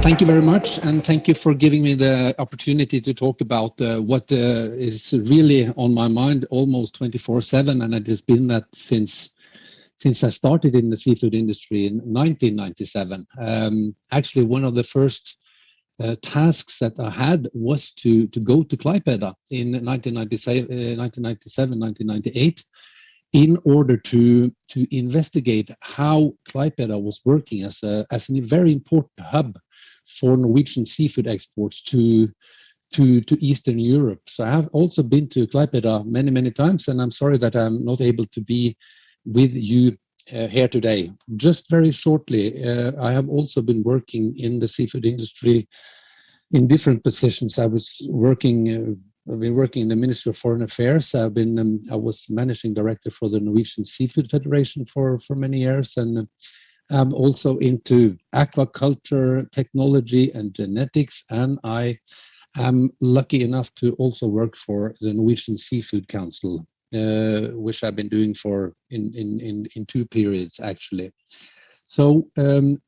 Thank you very much, and thank you for giving me the opportunity to talk about what is really on my mind almost 24/7, and it has been that since I started in the seafood industry in 1997. Actually, one of the first tasks that I had was to go to Klaipėda in 1997, 1998, in order to investigate how Klaipėda was working as a very important hub for Norwegian seafood exports to Eastern Europe. So I have also been to Klaipėda many times, and I'm sorry that I'm not able to be with you here today. Just very shortly, I have also been working in the seafood industry in different positions. I've been working in the Ministry of Foreign Affairs. I was managing director for the Norwegian Seafood Federation for many years, and I'm also into aquaculture, technology, and genetics. And I am lucky enough to also work for the Norwegian Seafood Council, which I've been doing for in 2 periods actually. So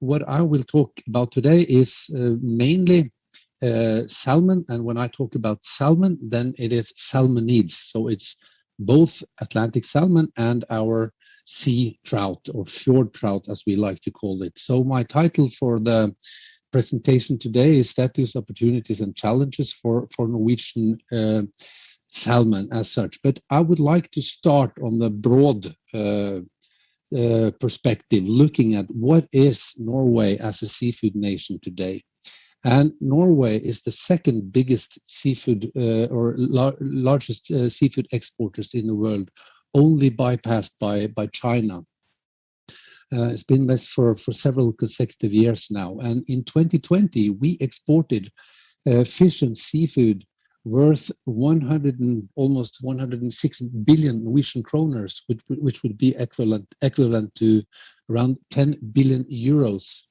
what I will talk about today is mainly salmon, and when I talk about salmon, then it is salmonids. So it's both Atlantic salmon and our sea trout, or fjord trout as we like to call it. So my title for the presentation today is Status, Opportunities and Challenges for Norwegian salmon as such. But I would like to start on the broad perspective, looking at what is Norway as a seafood nation today. And Norway is the second biggest seafood largest seafood exporters in the world, only bypassed by China. It's been this for several consecutive years now. And in 2020, we exported fish and seafood worth almost 106 billion Norwegian kroners, which would be equivalent to around 10 billion euros.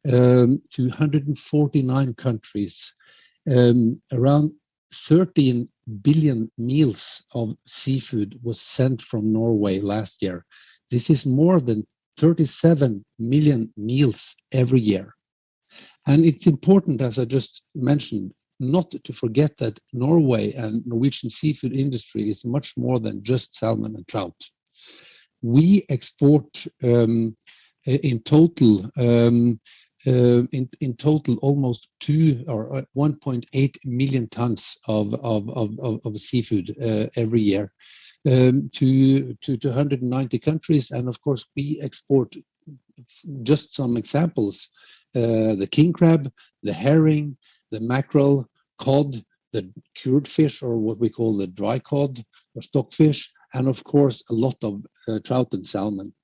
To 149 countries. Around 13 billion meals of seafood was sent from Norway last year. This is more than 37 million meals every year. And it's important, as I just mentioned, not to forget that Norway and Norwegian seafood industry is much more than just salmon and trout. We export in total almost 1.8 million tons of seafood every year to 190 countries. And of course, we export, just some examples, the king crab, the herring, the mackerel, cod, the cured fish, or what we call the dry cod or stockfish, and of course a lot of trout and salmon.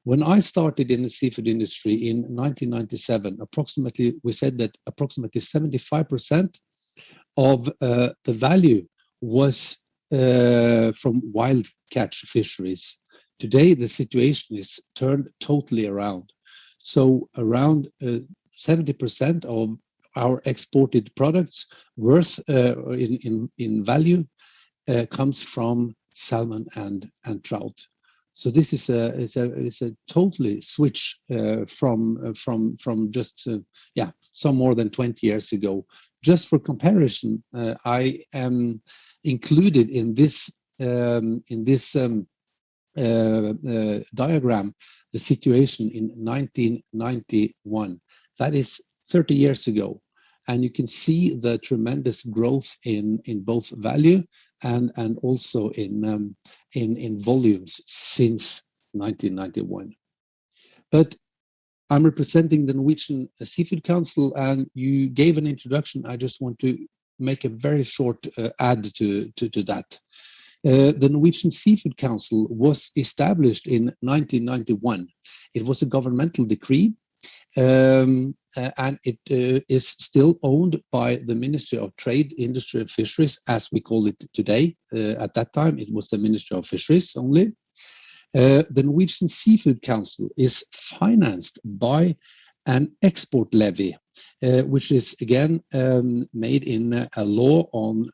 When I started in the seafood industry in 1997, we said that approximately 75% of the value was from wild catch fisheries. Today, the situation is turned totally around. So around 70% of our exported products worth in value comes from salmon and trout. So this is a totally switch from just some more than 20 years ago. Just for comparison, I am included in this diagram the situation in 1991. That is 30 years ago, and you can see the tremendous growth in both value and also in volumes since 1991. But I'm representing the Norwegian Seafood Council, and you gave an introduction. I just want to make a very short add to that. The Norwegian Seafood Council was established in 1991. It was a governmental decree, and it is still owned by the Ministry of Trade, Industry and Fisheries, as we call it today. At that time, it was the Ministry of Fisheries only. The Norwegian Seafood Council is financed by an export levy, which is again made in a law on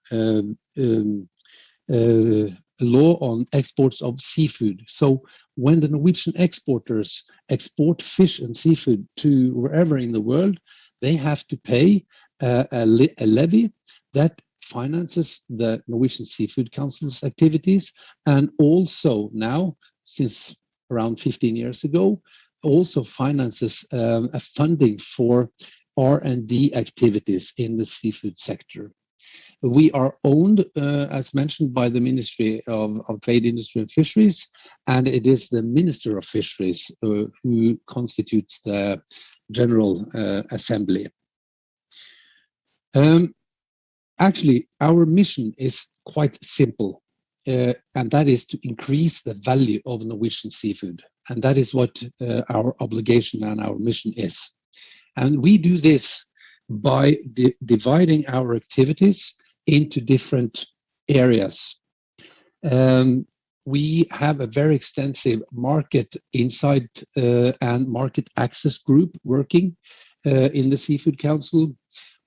law on exports of seafood. So when the Norwegian exporters export fish and seafood to wherever in the world, they have to pay a levy that finances the Norwegian Seafood Council's activities, and also now, since around 15 years ago, also finances a funding for R&D activities in the seafood sector. We are owned, as mentioned, by the Ministry of Trade, Industry and Fisheries, and it is the Minister of Fisheries who constitutes the General Assembly. Actually, our mission is quite simple, and that is to increase the value of Norwegian seafood. And that is what our obligation and our mission is. And we do this by dividing our activities into different areas. We have a very extensive market insight and market access group working in the Seafood Council.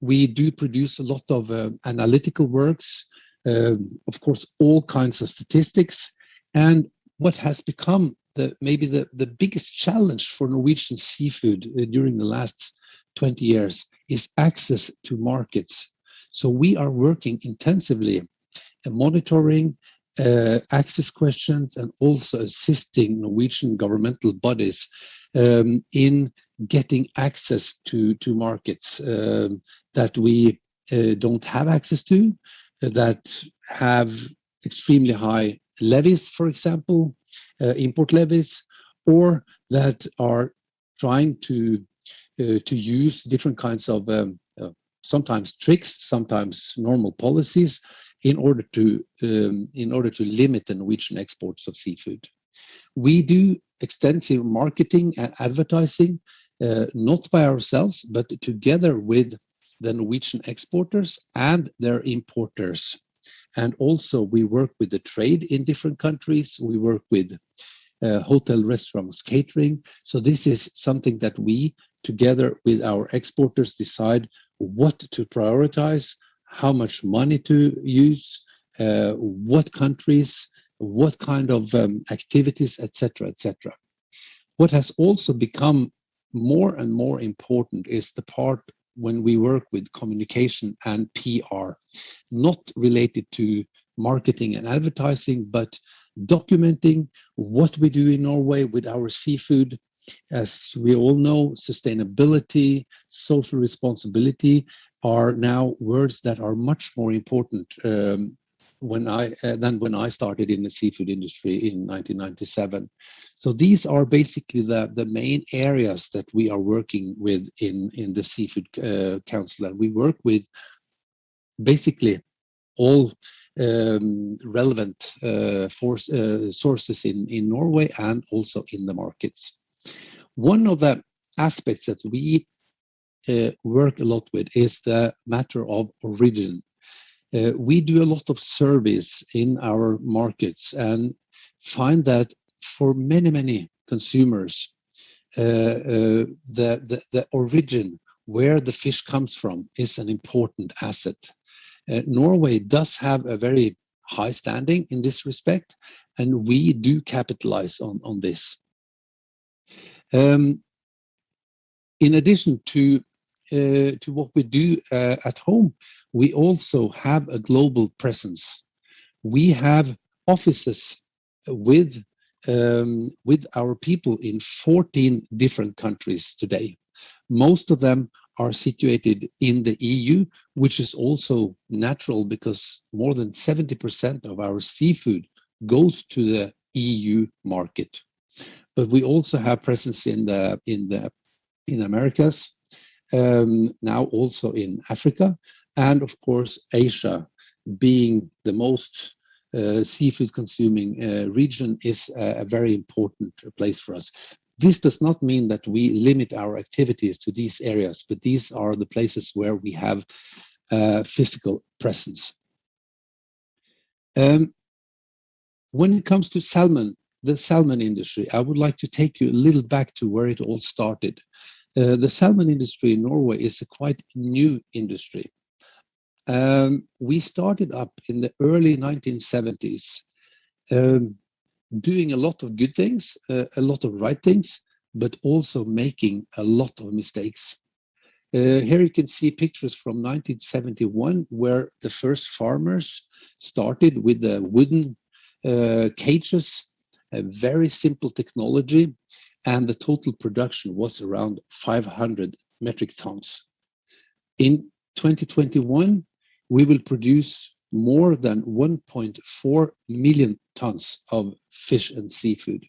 We do produce a lot of analytical works, of course, all kinds of statistics. And what has become maybe the biggest challenge for Norwegian seafood during the last 20 years is access to markets. So we are working intensively monitoring access questions and also assisting Norwegian governmental bodies in getting access to markets that we don't have access to, that have extremely high levies, for example, import levies, or that are trying to use different kinds of sometimes tricks, sometimes normal policies in order to limit the Norwegian exports of seafood. We do extensive marketing and advertising, not by ourselves, but together with the Norwegian exporters and their importers. And also we work with the trade in different countries. We work with hotel, restaurants, catering. So this is something that we, together with our exporters, decide what to prioritize, how much money to use, what countries, what kind of activities, etc., etc. What has also become more and more important is the part when we work with communication and PR, not related to marketing and advertising, but documenting what we do in Norway with our seafood. As we all know, sustainability, social responsibility are now words that are much more important than when I started in the seafood industry in 1997. So these are basically the main areas that we are working with in the Seafood Council, and we work with basically all relevant sources in Norway and also in the markets. One of the aspects that we work a lot with is the matter of origin. We do a lot of surveys in our markets and find that for many consumers, the origin, where the fish comes from, is an important asset. Norway does have a very high standing in this respect, and we do capitalize on this. In addition to what we do at home, we also have a global presence. We have offices with our people in 14 different countries today. Most of them are situated in the EU, which is also natural because more than 70% of our seafood goes to the EU market. But we also have presence in Americas, now also in Africa, and of course Asia, being the most seafood consuming region, is a very important place for us. This does not mean that we limit our activities to these areas, but these are the places where we have physical presence. When it comes to salmon, the salmon industry, I would like to take you a little back to where it all started. The salmon industry in Norway is a quite new industry. We started up in the early 1970s doing a lot of good things, a lot of right things, but also making a lot of mistakes. Here you can see pictures from 1971, where the first farmers started with the wooden cages, a very simple technology, and the total production was around 500 metric tons. In 2021, we will produce more than 1.4 million tons of fish and seafood.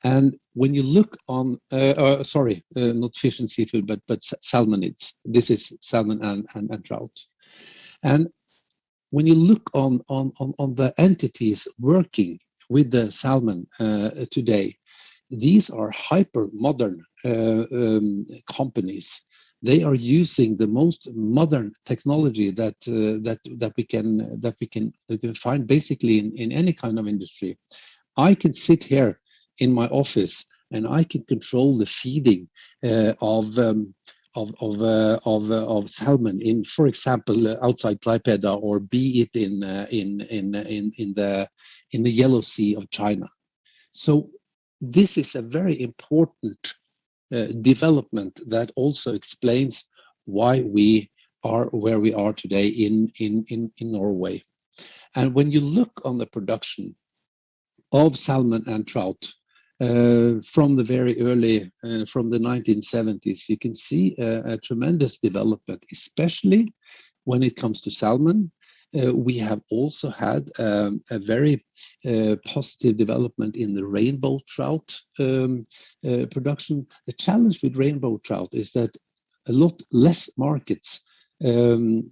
And when you look on, not fish and seafood, but salmonids. This is salmon and trout. And when you look on the entities working with the salmon today, these are hyper modern companies. They are using the most modern technology that we can find basically in any kind of industry. I can sit here in my office and I can control the feeding of salmon in, for example, outside Klaipėda, or be it in the Yellow Sea of China. So this is a very important development that also explains why we are where we are today in Norway. And when you look on the production of salmon and trout from the very early, from the 1970s, you can see a tremendous development, especially when it comes to salmon. We have also had a very positive development in the rainbow trout production. The challenge with rainbow trout is that a lot less markets show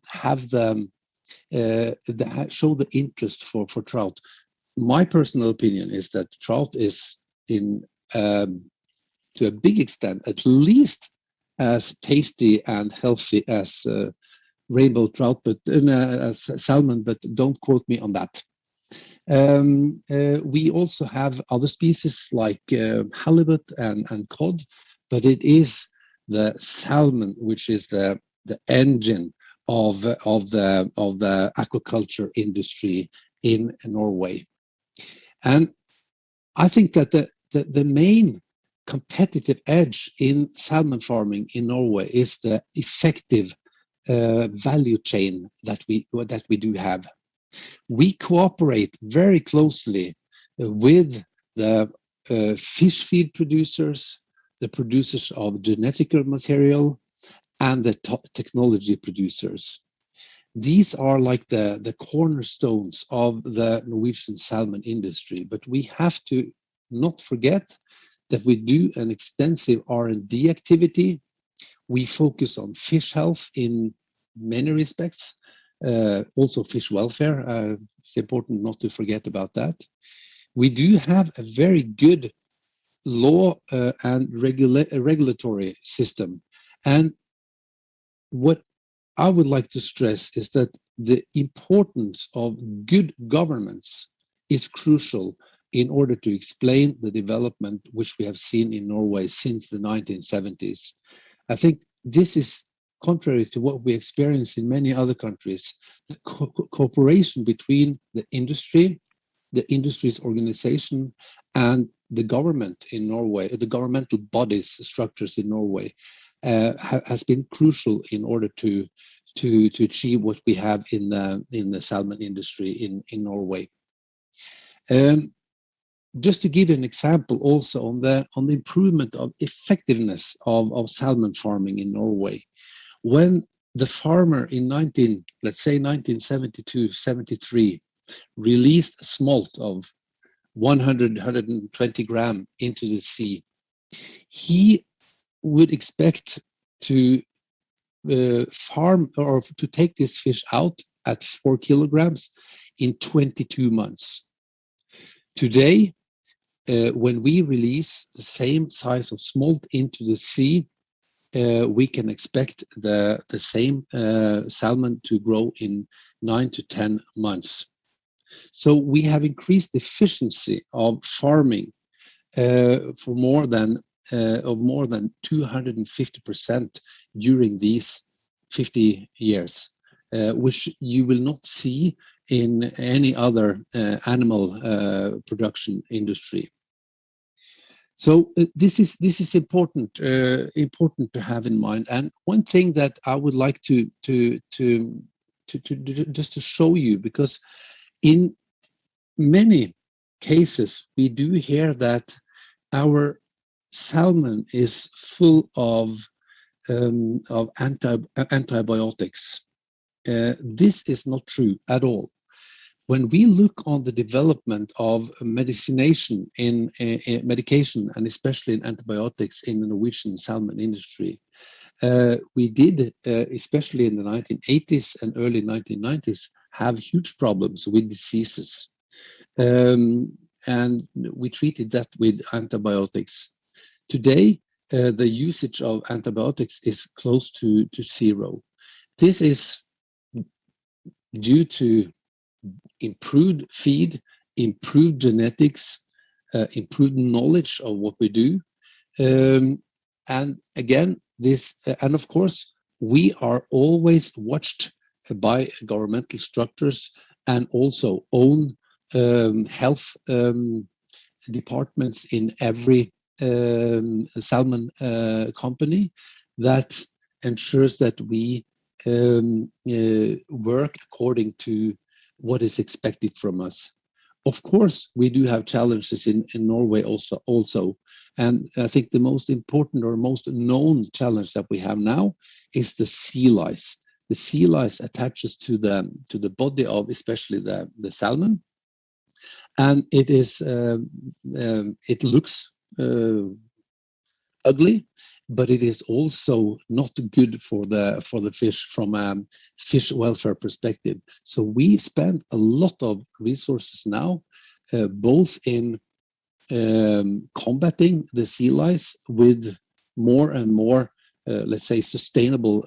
the interest for trout. My personal opinion is that trout is to a big extent at least as tasty and healthy as rainbow trout, but as salmon, but don't quote me on that. We also have other species like halibut and cod, but it is the salmon which is the engine of the aquaculture industry in Norway. And I think that the main competitive edge in salmon farming in Norway is the effective value chain that we do have. We cooperate very closely with the fish feed producers, the producers of genetic material, and the technology producers. These are like the cornerstones of the Norwegian salmon industry, but we have to not forget that we do an extensive R&D activity. We focus on fish health in many respects, also fish welfare. It's important not to forget about that. We do have a very good law and regulatory system. And what I would like to stress is that the importance of good governance is crucial in order to explain the development which we have seen in Norway since the 1970s. I think this is contrary to what we experience in many other countries. The cooperation between the industry's organization, and the government in Norway, the governmental bodies, structures in Norway, has been crucial in order to achieve what we have in the salmon industry in Norway. Just to give you an example also on the improvement of effectiveness of salmon farming in Norway. When the farmer in 1972-73 released a smolt of 120 gram into the sea, he would expect to farm or to take this fish out at 4 kilograms in 22 months. Today, when we release the same size of smolt into the sea, we can expect the same salmon to grow in 9 to 10 months. So we have increased the efficiency of farming for more than 250% during these 50 years, which you will not see in any other animal production industry. So this is important to have in mind. And one thing that I would like to just to show you, because in many cases we do hear that our salmon is full of antibiotics. This is not true at all. When we look on the development of medication and especially in antibiotics in the Norwegian salmon industry, we did, especially in the 1980s and early 1990s, have huge problems with diseases. And we treated that with antibiotics. Today, the usage of antibiotics is close to zero. This is due to improved feed, improved genetics, improved knowledge of what we do. And again, and of course, we are always watched by governmental structures and also own health departments in every salmon company that ensures that we work according to what is expected from us. Of course, we do have challenges in Norway also. And I think the most important or most known challenge that we have now is the sea lice. The sea lice attaches to the body of especially the salmon, and it is it looks ugly, but it is also not good for the fish from a fish welfare perspective. So we spend a lot of resources now, both in combating the sea lice with more and more, let's say, sustainable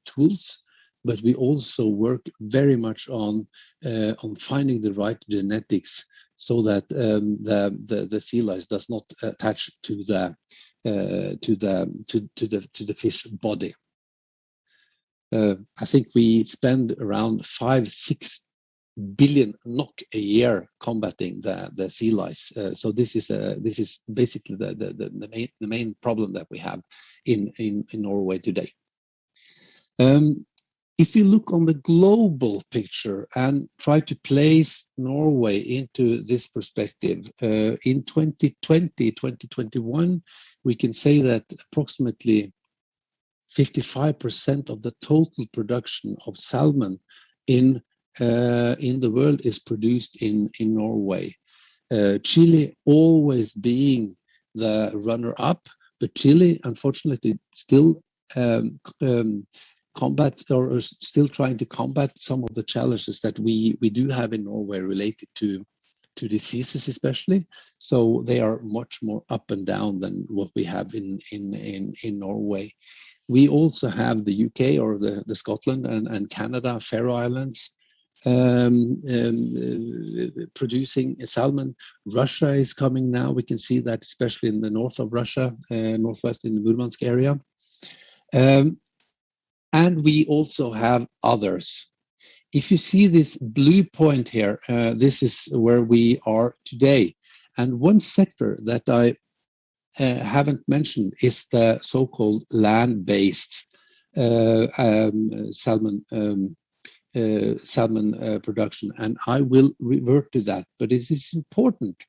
tools. But we also work very much on finding the right genetics so that the sea lice does not attach to the fish body. I think we spend around 5-6 billion NOK a year combating the sea lice. So this is basically the main problem that we have in Norway today. If you look on the global picture and try to place Norway into this perspective, in 2020, 2021, we can say that approximately 55% of the total production of salmon in the world is produced in Norway. Chile always being the runner-up, but Chile, unfortunately, still still trying to combat some of the challenges that we do have in Norway related to diseases especially. So they are much more up and down than what we have in Norway. We also have the UK or the Scotland and Canada, Faroe Islands, producing salmon. Russia is coming now. We can see that especially in the north of Russia, northwest in the Murmansk area. And we also have others. If you see this blue point here, this is where we are today. And one sector that I haven't mentioned is the so-called land-based salmon production, and I will revert to that. But it is important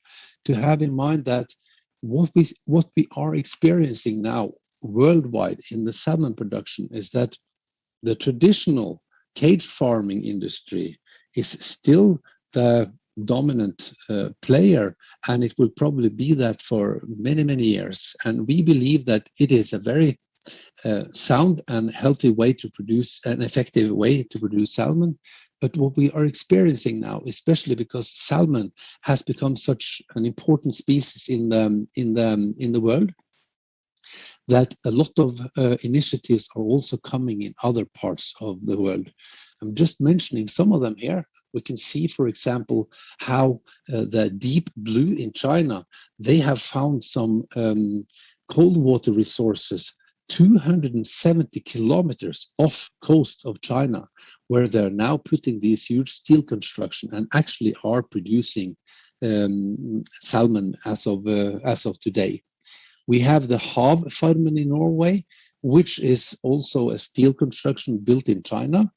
to have in mind that what we are experiencing now worldwide in the salmon production is that the traditional cage farming industry is still the dominant player, and it will probably be that for many, many years. And we believe that it is a very sound and healthy way to produce, an effective way to produce salmon. But what we are experiencing now, especially because salmon has become such an important species in the world, that a lot of initiatives are also coming in other parts of the world. I'm just mentioning some of them here. We can see, for example, how the deep blue in China, they have found some cold water resources 270 kilometers off coast of China, where they're now putting these huge steel construction and actually are producing salmon as of today. We have the Hav Farmen in Norway, which is also a steel construction built in China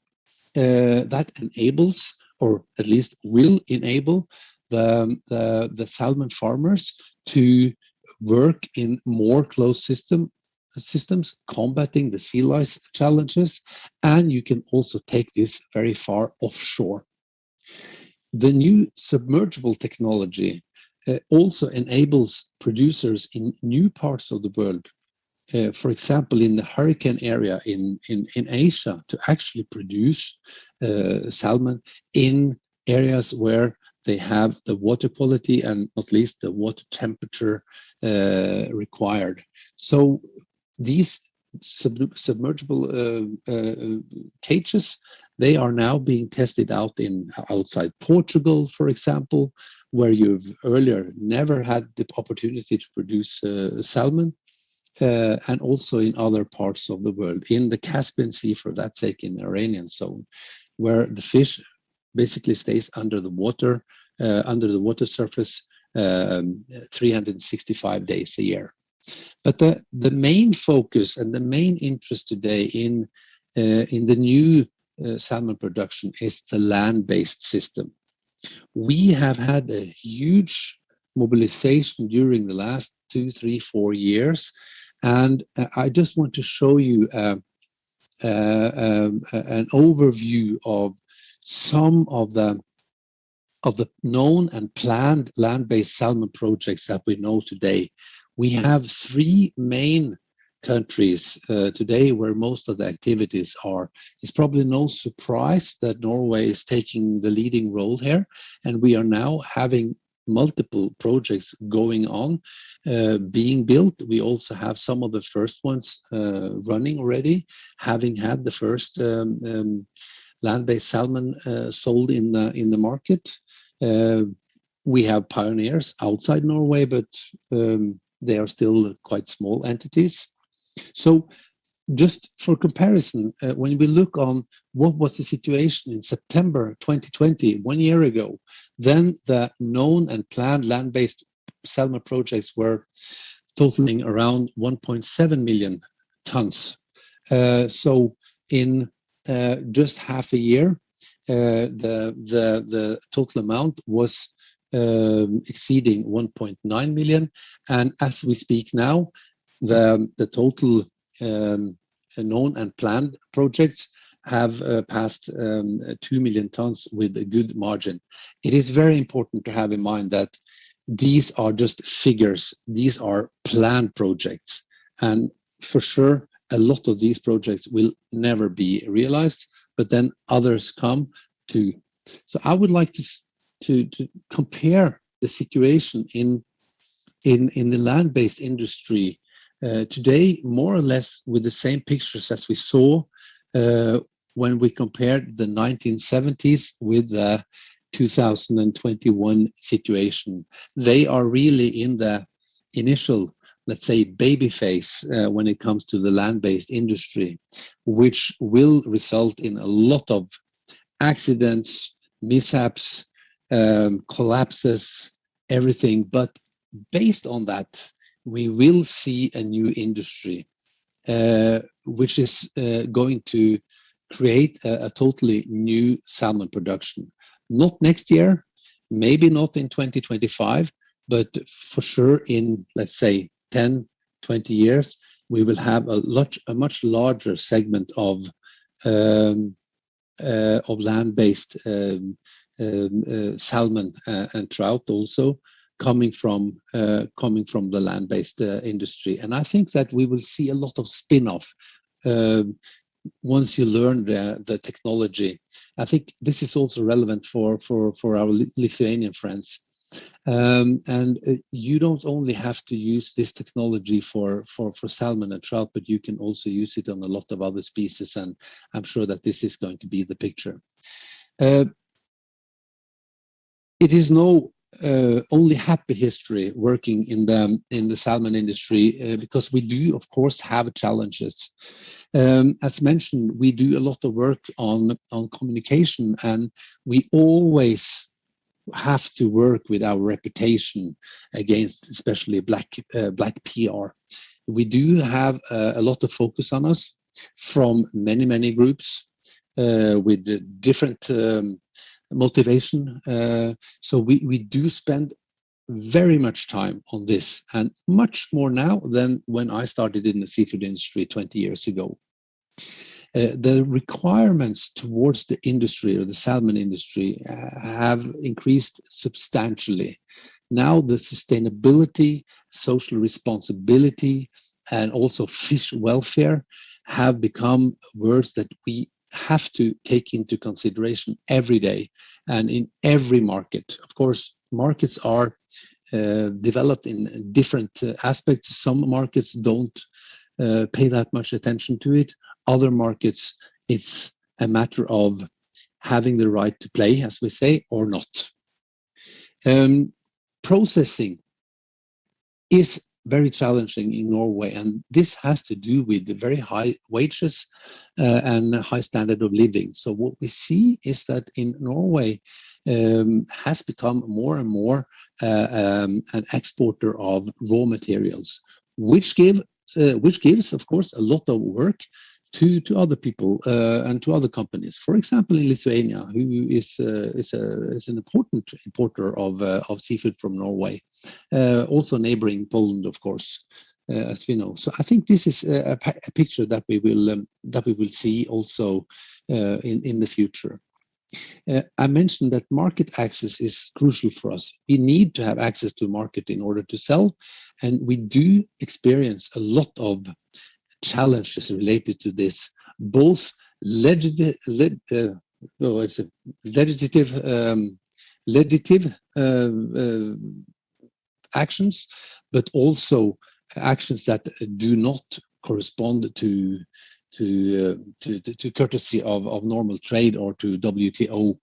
that enables, or at least will enable, the salmon farmers to work in more closed systems, combating the sea lice challenges, and you can also take this very far offshore. The new submergible technology also enables producers in new parts of the world, for example, in the hurricane area in Asia, to actually produce salmon in areas where they have the water quality and not least the water temperature required. So these submergible cages, they are now being tested out outside Portugal, for example, where you've earlier never had the opportunity to produce salmon, and also in other parts of the world, in the Caspian Sea, for that sake, in the Iranian zone, where the fish basically stays under the water surface 365 days a year. But the main focus and the main interest today in the new salmon production is the land-based system. We have had a huge mobilization during the last 2, 3, 4 years, and I just want to show you an overview of some of the known and planned land-based salmon projects that we know today. We have 3 main countries today where most of the activities are. It's probably no surprise that Norway is taking the leading role here, and we are now having multiple projects going on, being built. We also have some of the first ones running already, having had the first land-based salmon sold in the market. We have pioneers outside Norway, but they are still quite small entities. So just for comparison, when we look on what was the situation in September 2020, 1 year ago, then the known and planned land-based salmon projects were totaling around 1.7 million tons. So in just half a year, the total amount was exceeding 1.9 million, and as we speak now, the total known and planned projects have passed 2 million tons with a good margin. It is very important to have in mind that these are just figures. These are planned projects, and for sure a lot of these projects will never be realized, but then others come too. So I would like to compare the situation in the land-based industry today, more or less with the same pictures as we saw when we compared the 1970s with the 2021 situation. They are really in the initial, let's say, baby phase when it comes to the land-based industry, which will result in a lot of accidents, mishaps, collapses, everything. But based on that, we will see a new industry, which is going to create a totally new salmon production. Not next year, maybe not in 2025, but for sure in, let's say, 10, 20 years, we will have a much larger segment of land-based salmon and trout also coming from the land-based industry. And I think that we will see a lot of spin-off once you learn the technology. I think this is also relevant for our Lithuanian friends. And you don't only have to use this technology for salmon and trout, but you can also use it on a lot of other species, and I'm sure that this is going to be the picture. It is no only happy history working in the salmon industry because we do, of course, have challenges. As mentioned, we do a lot of work on communication, and we always have to work with our reputation against, especially black PR. We do have a lot of focus on us from many groups with different motivation. So we do spend very much time on this, and much more now than when I started in the seafood industry 20 years ago. The requirements towards the industry or the salmon industry have increased substantially. Now the sustainability, social responsibility, and also fish welfare have become words that we have to take into consideration every day and in every market. Of course, markets are developed in different aspects. Some markets don't pay that much attention to it. Other markets, it's a matter of having the right to play, as we say, or not. Processing is very challenging in Norway, and this has to do with the very high wages and high standard of living. So what we see is that in Norway has become more and more an exporter of raw materials, which gives, of course, a lot of work to other people and to other companies. For example, in Lithuania, who is an important importer of seafood from Norway, also neighboring Poland, of course, as we know. So I think this is a picture that we will see also in the future. I mentioned that market access is crucial for us. We need to have access to market in order to sell, and we do experience a lot of challenges related to this, both legislative actions, but also actions that do not correspond to courtesy of normal trade or to WTO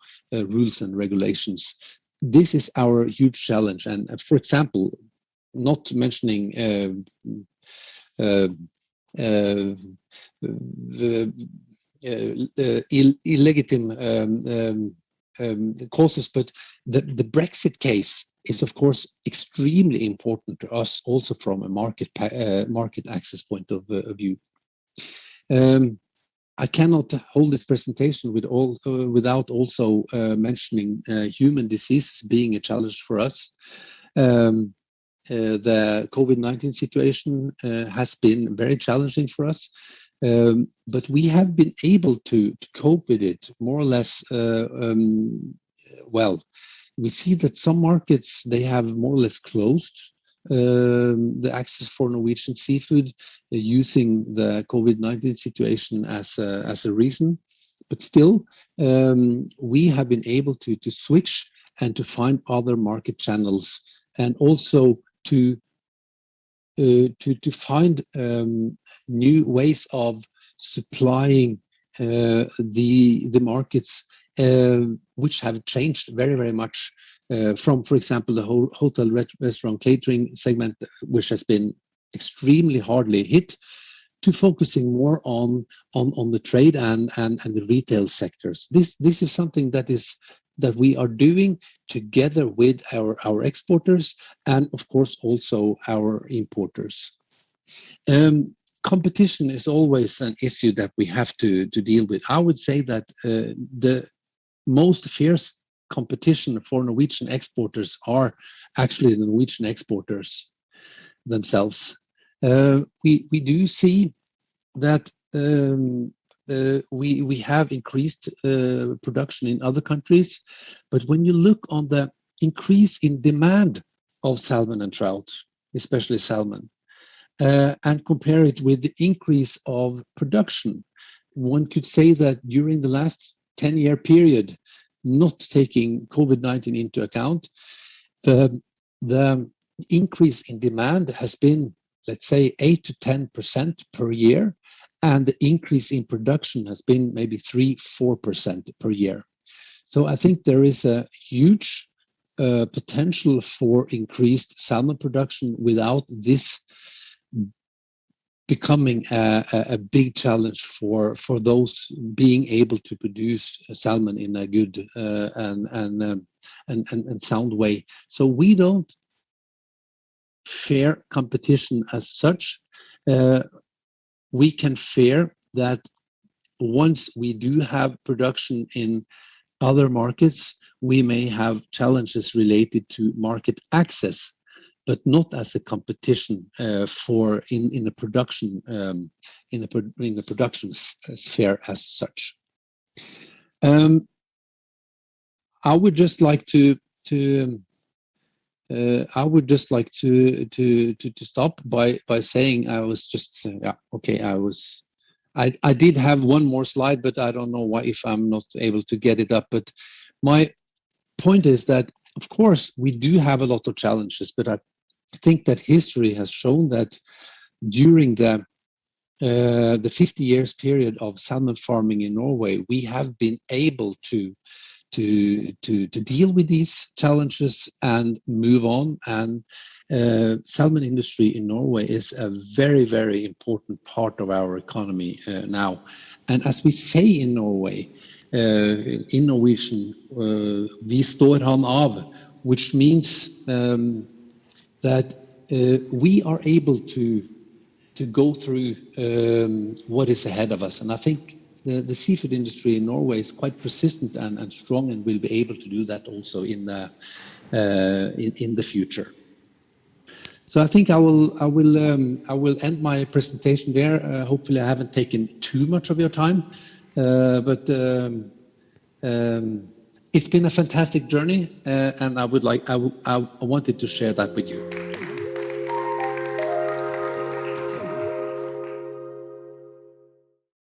rules and regulations. This is our huge challenge, and for example, not mentioning the illegitimate causes, but the Brexit case is, of course, extremely important to us, also from a market access point of view. I cannot hold this presentation without also mentioning human diseases being a challenge for us. The COVID-19 situation has been very challenging for us, but we have been able to cope with it more or less well. We see that some markets, they have more or less closed the access for Norwegian seafood using the COVID-19 situation as a reason, but still we have been able to switch and to find other market channels, and also to find new ways of supplying the markets, which have changed very much from, for example, the hotel, restaurant, catering segment, which has been extremely hardly hit, to focusing more on the trade and the retail sectors. This is something that we are doing together with our exporters and, of course, also our importers. Competition is always an issue that we have to deal with. I would say that the most fierce competition for Norwegian exporters are actually the Norwegian exporters themselves. We do see that we have increased production in other countries, but when you look on the increase in demand of salmon and trout, especially salmon, and compare it with the increase of production, one could say that during the last 10-year period, not taking COVID-19 into account, the increase in demand has been, let's say, 8 to 10% per year, and the increase in production has been maybe 3-4% per year. So I think there is a huge potential for increased salmon production without this becoming a big challenge for those being able to produce salmon in a good and sound way. So we don't fear competition as such. We can fear that once we do have production in other markets, we may have challenges related to market access, but not as a competition for in the production in the production sphere as such. I would just like to stop by saying I did have one more slide, but I don't know why if I'm not able to get it up. But my point is that, of course, we do have a lot of challenges, but I think that history has shown that during the 50 years period of salmon farming in Norway, we have been able to deal with these challenges and move on. And salmon industry in Norway is a very, very important part of our economy now. And as we say in Norway, in Norwegian, vi står han av, which means that we are able to go through what is ahead of us. And I think the seafood industry in Norway is quite persistent and strong, and will be able to do that also in the future. So I think I will end my presentation there. Hopefully I haven't taken too much of your time, but it's been a fantastic journey, and I wanted to share that with you.